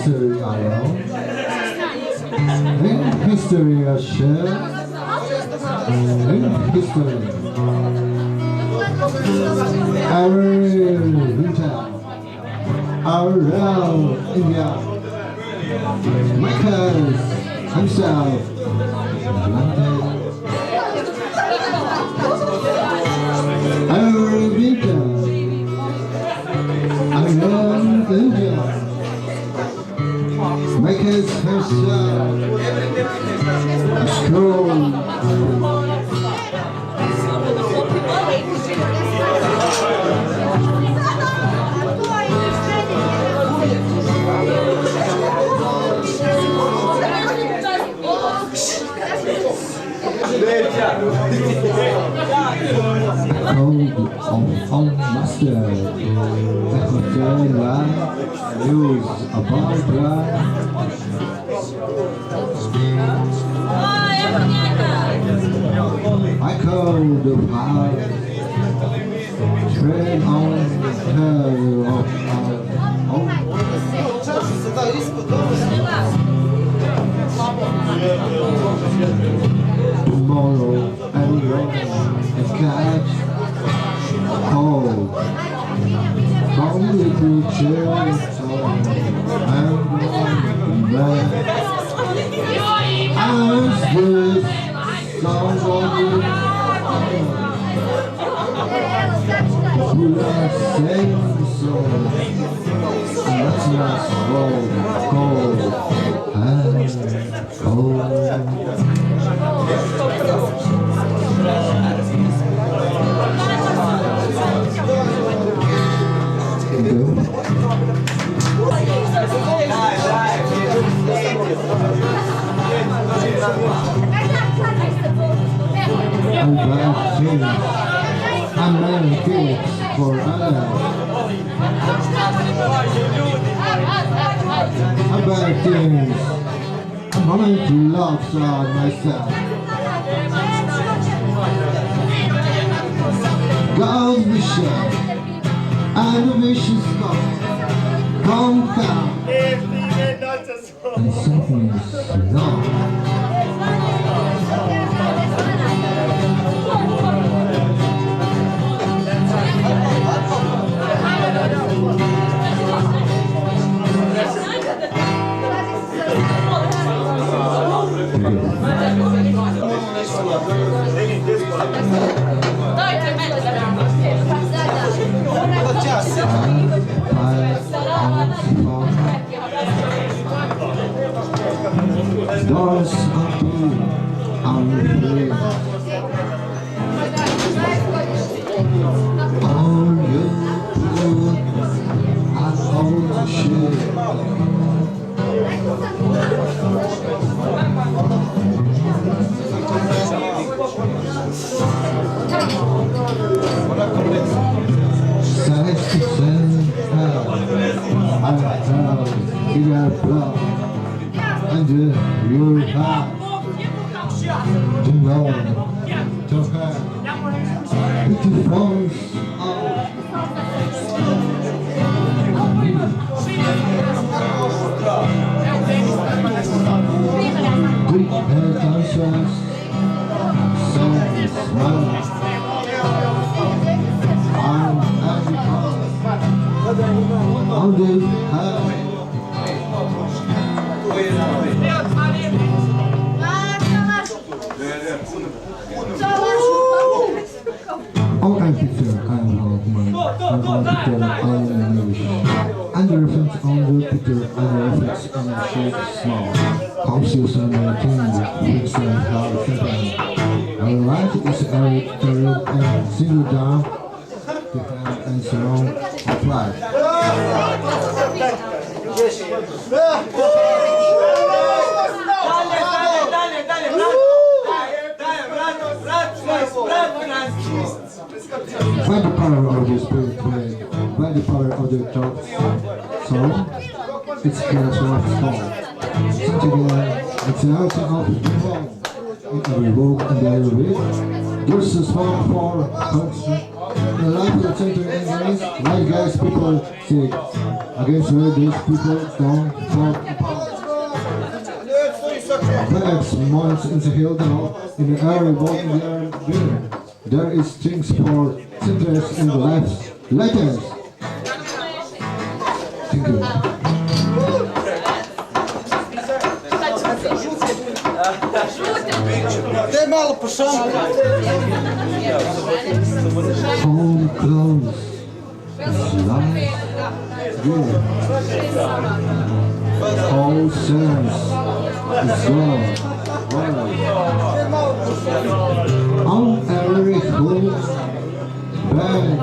history alone. In history a share. In history. Our winter. Our real India. Michael himself. London. Our winter. Our real India. Michael himself. Scroll. Of master, news about Michael the power, train on terror of tomorrow everyone and catch cold from little children and man as this somebody who has same soul let's not cold and I'm wearing kids for others. About things I'm going to love myself. God's vision and the vicious God come down and something is wrong. Doors open, I'm free. All you put, I hold the shit. Safe to say, I have bigger blood. And you have to know, to have, to force out. Deep head conscious, so small. I'm on the high. I'm Peter, I'm Rodman. I'm Peter, I'm English. And the reference on the Peter and the reference on the shape small. Councils and the king, fix and how seven. On the right is Eric, Terrell, and single down. The hand and surround apply. By the power of the spirit play, by the power of the thought soul, it's chaos of soul. So together, it's an ocean of the world. In every walk and every way, there's a song for culture. the life of the center against white guys people sick. Against where these people don't fall apart. Perhaps months in the hill now, in the area walking there is things for interest in the lives letters. Thank you. Дай мало пошампу. Home clothes. Life good. All sense is gone. On every hood band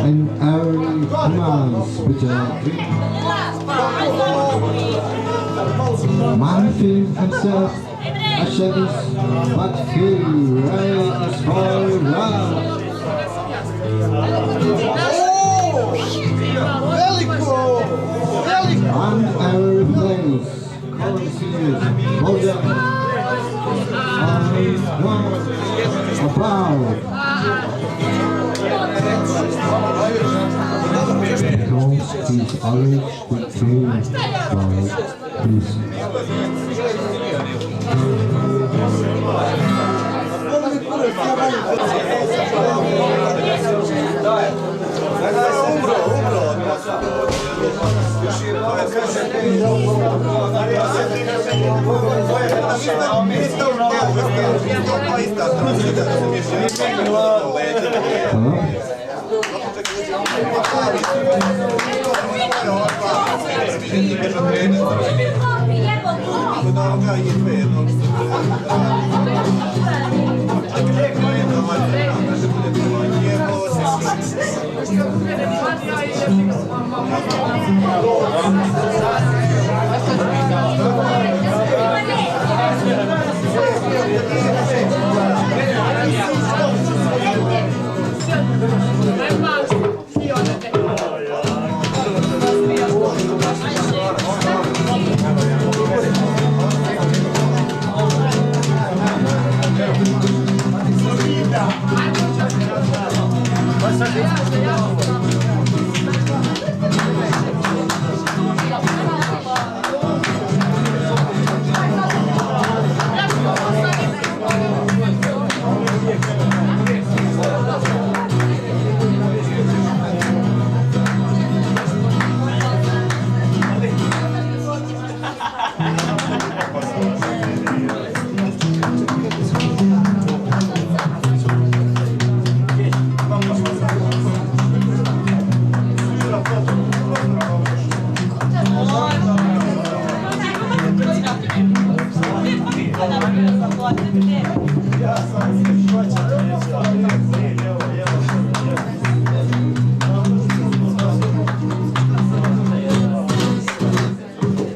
and every man's bitter drink. Man feels himself ashamed, but he rails for love. On every place, concealed, golden, I know about. Because he's always betrayed by his.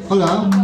Hola.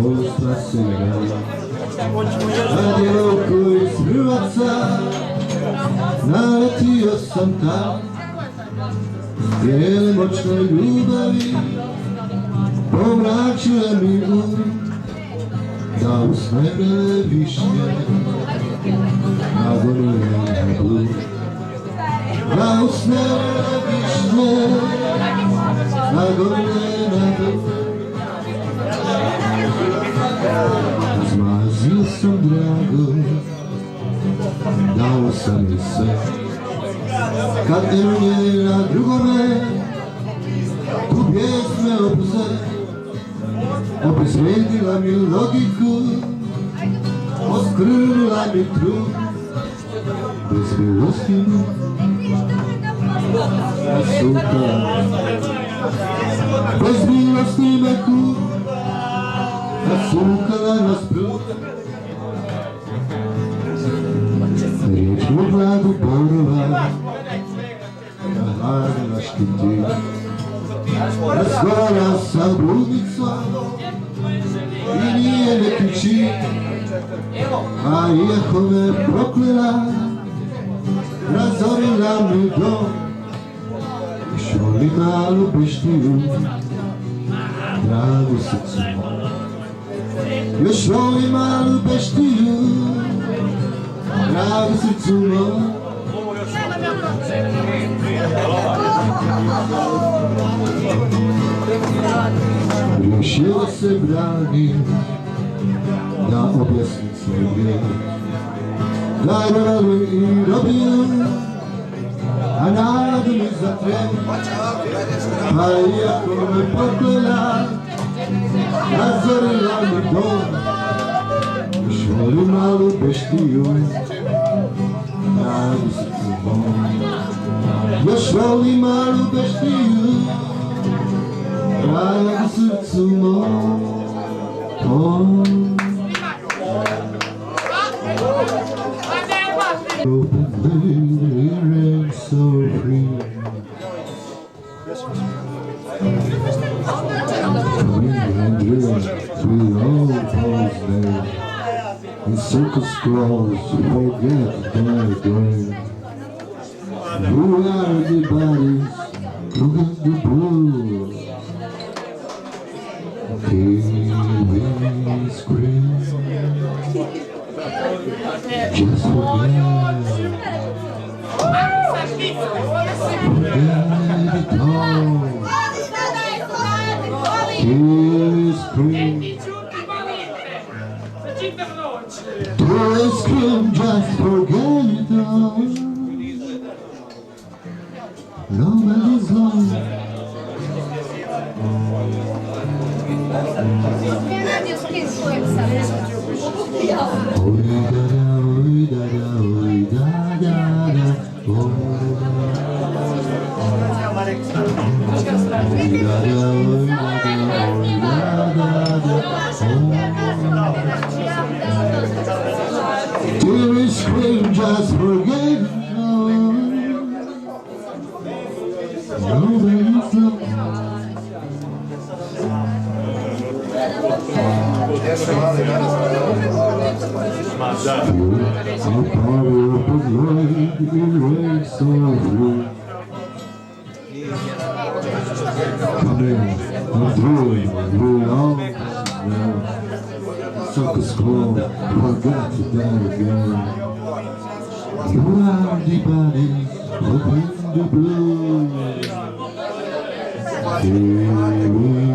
voz trasera. Nadjelovku iz Hrvaca naletio sam tam, bijele moćne ljubavi pomračile mi da usne bele višnje nagonile na blud. Da usne bele višnje nagonile na blud. Zmazio sam drago, dao sam mi sve, kad nje na drugome tu pjesme opuze, obezvrijedila mi logiku, oskrnula mi trud, bez milosti nasuka, bez milosti me kud, nasukala nas prut. Riječnu vladu borova nahladila štiti, razgovara sa bludnicom i nije neki čin, a iako me proklela, razorila mi dom. Još volim malu beštiju, dragu srcu moj. Još volim malu beštiju, dragu srcu moj. Rješila se brani da objasnim svoj grijeh, da roli i robiju, a nadu mi zatrem. Pa iako me poklela, razorila mi dom. Još volim malu beštiju, dragu srcu moj. Još volim malu beštiju, dragu srcu moj. Open lady, rain so free. And dreams we all pause there. In circus scrolls, forget their grain. Who are the bodies, look at the blue. Here we scream. Just forget it all. Here is scream. To scream, just forget it all. Nobody's lost. Dearest scream, just forget it all. Nobody's lost. Our power of light erase our blue. Coming and through, we all now. Circus glow, forget that again. You are the body, open the blue. Here we